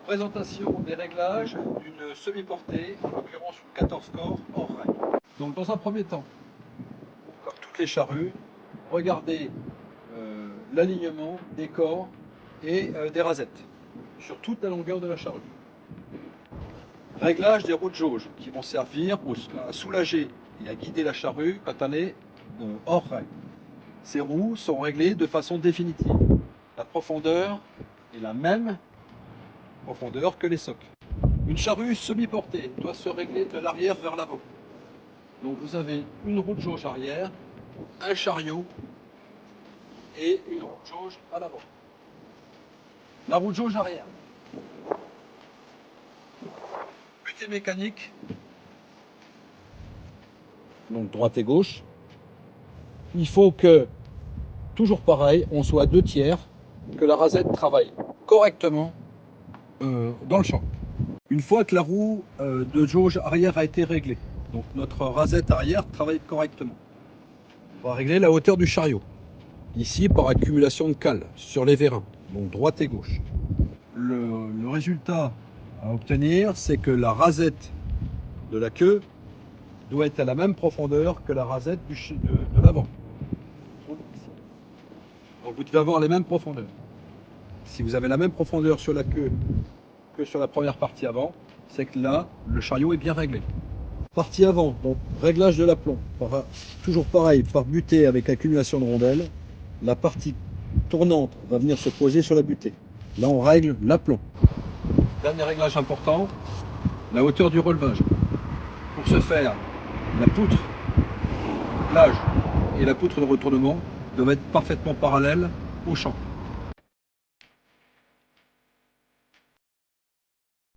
Présentation des réglages d'une semi-portée, en l'occurrence une 14 corps hors rail. Donc dans un premier temps, comme toutes les charrues, regardez l'alignement des corps et des rasettes sur toute la longueur de la charrue. Réglage des roues de jauge qui vont servir à soulager et à guider la charrue quand elle est hors rail. Ces roues sont réglées de façon définitive. La profondeur est la même profondeur que les socs. Une charrue semi-portée doit se régler de l'arrière vers l'avant. Donc vous avez une roue de jauge arrière, un chariot et une roue de jauge à l'avant. La roue de jauge arrière. Butée mécanique. Donc droite et gauche. Il faut que, toujours pareil, on soit 2/3, que la rasette travaille correctement dans le champ. Une fois que la roue de jauge arrière a été réglée, donc notre rasette arrière travaille correctement. On va régler la hauteur du chariot. Ici, par accumulation de cale sur les vérins, donc droite et gauche. Le résultat à obtenir, c'est que la rasette de la queue doit être à la même profondeur que la rasette de l'avant. Donc vous devez avoir les mêmes profondeurs. Si vous avez la même profondeur sur la queue que sur la première partie avant, c'est que là, le chariot est bien réglé. Partie avant, donc réglage de l'aplomb. Toujours pareil, par butée avec accumulation de rondelles. La partie tournante va venir se poser sur la butée. Là, on règle l'aplomb. Dernier réglage important, la hauteur du relevage. Pour ce faire, la poutre plage et la poutre de retournement doivent être parfaitement parallèles au champ.